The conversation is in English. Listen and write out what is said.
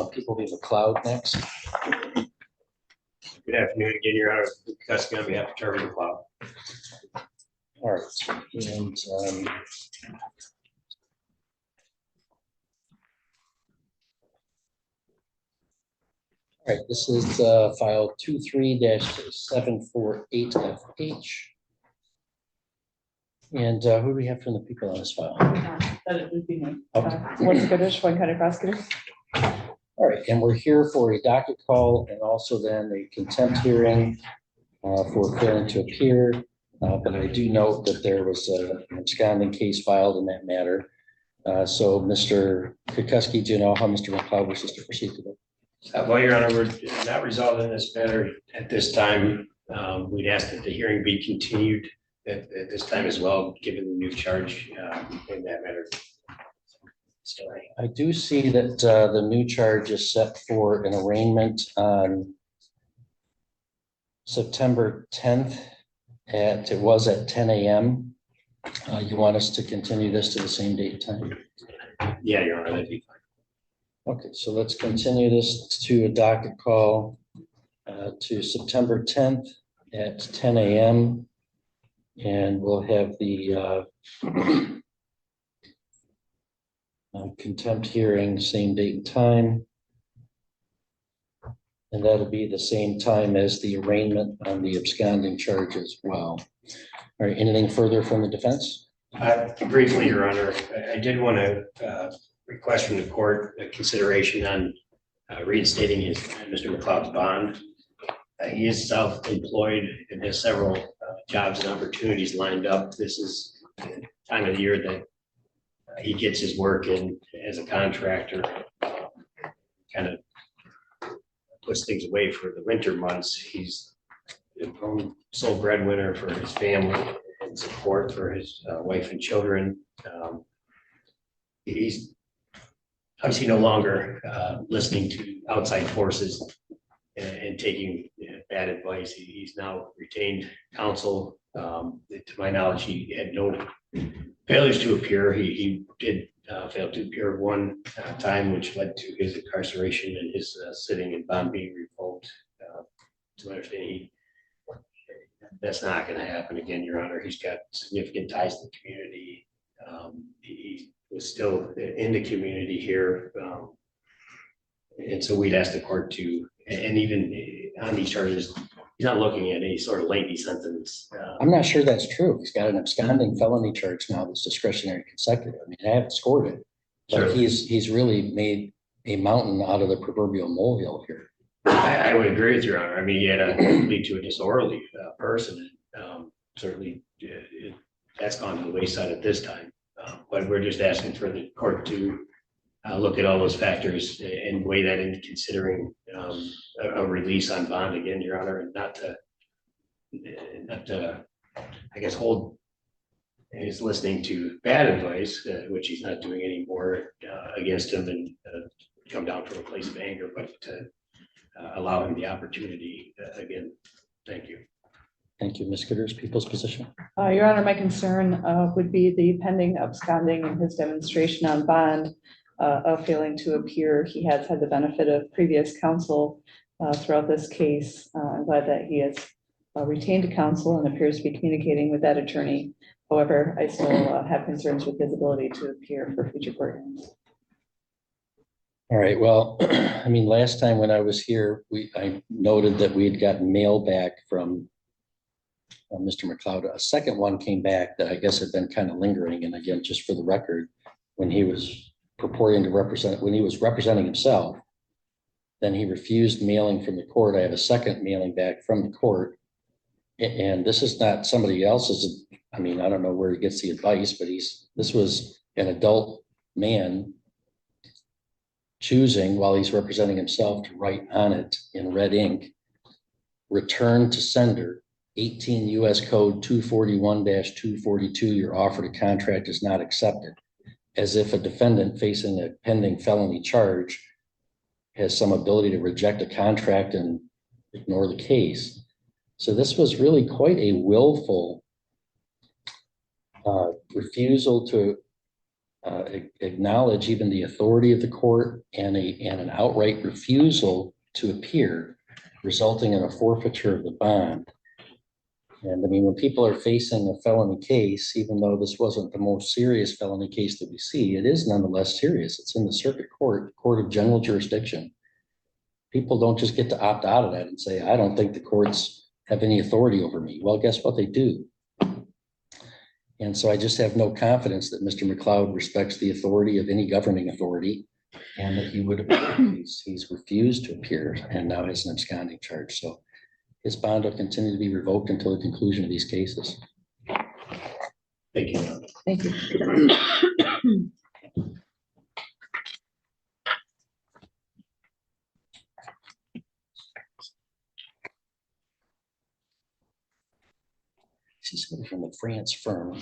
People v. McLeod next. Good afternoon again, Your Honor. Custody on behalf of Trevor McLeod. All right, and all right, this is file 23-748FH. And who do we have from the people on this file? That would be me. Okay. What's Goodish, One County Prosecutor. All right, and we're here for a docket call and also then a contempt hearing for failing to appear. But I do note that there was an absconding case filed in that matter. So Mr. Kukuski, do you know how Mr. McLeod wishes to proceed today? Well, Your Honor, we're not resolving this matter at this time. We'd ask that the hearing be continued at this time as well, given the new charge in that matter. So I do see that the new charge is set for an arraignment on September 10th it was at 10 a.m. You want us to continue this to the same date and time? yeah, Your Honor, that'd be fine. Okay, so let's continue this to a docket call to September 10th at 10 a.m. And we'll have the contempt hearing, same date and time. And that'll be the same time as the arraignment on the absconding charge as well. All right, anything further from the defense? Briefly, Your Honor, I did want to request from the court a consideration on reinstating Mr. McLeod's bond. He is self-employed and has several jobs and opportunities lined up. This is the time of the year that he gets his work in as a contractor, kind of puts things away for the winter months. He's the sole breadwinner for his family and support for his wife and children. He's obviously no longer listening to outside forces and taking bad advice. He's now retained counsel. To my knowledge, he had no failures to appear. He did fail to appear one time, which led to his incarceration and his sitting and bond being revoked. To my understanding, that's not going to happen again, Your Honor. He's got significant ties to the community. He was still in the community here. And so we'd ask the court to, and even on these charges, he's not looking at any sort of lengthy sentence. I'm not sure that's true. He's got an absconding felony charge now that's discretionary consecutive. I mean, I haven't scored it, but Sure. he's really made a mountain out of the proverbial molehill here. I would agree with Your Honor. I mean, he had to lead to a disorderly person. Certainly, that's gone to the wayside at this time. But we're just asking for the court to look at all those factors and weigh that into considering a release on bond again, Your Honor, and not to, I guess, hold. He's listening to bad advice, which he's not doing anymore against him, and come down from a place of anger, but to allow him the opportunity again. Thank you. Thank you, Ms. Gooders. People's position. Your Honor, my concern would be the pending absconding and his demonstration on bond of failing to appear. He has had the benefit of previous counsel throughout this case. I'm glad that he has retained counsel and appears to be communicating with that attorney. However, I still have concerns with his ability to appear for future court hearings. All right. Well, I mean, last time when I was here, I noted that we had gotten mail back from Mr. McLeod. A second one came back that I guess had been kind of lingering. And again, just for the record, when he was purporting to represent, when he was representing himself, then he refused mailing from the court. I have a second mailing back from the court. And this is not somebody else's. I mean, I don't know where he gets the advice, but this was an adult man choosing, while he's representing himself, to write on it in red ink, return to sender 18 U.S. Code 241-242, your offer to contract is not accepted, as if a defendant facing a pending felony charge has some ability to reject a contract and ignore the case. So this was really quite a willful refusal to acknowledge even the authority of the court and an outright refusal to appear, resulting in a forfeiture of the bond. And I mean, when people are facing a felony case, even though this wasn't the most serious felony case that we see, it is nonetheless serious. It's in the circuit court, court of general jurisdiction. People don't just get to opt out of that and say, I don't think the courts have any authority over me. Well, guess what? They do. And so I just have no confidence that Mr. McLeod respects the authority of any governing authority and that he would appear. He's refused to appear and now has an absconding charge. So his bond will continue to be revoked until the conclusion of these cases. Thank you. Thank you. See somebody from the France firm.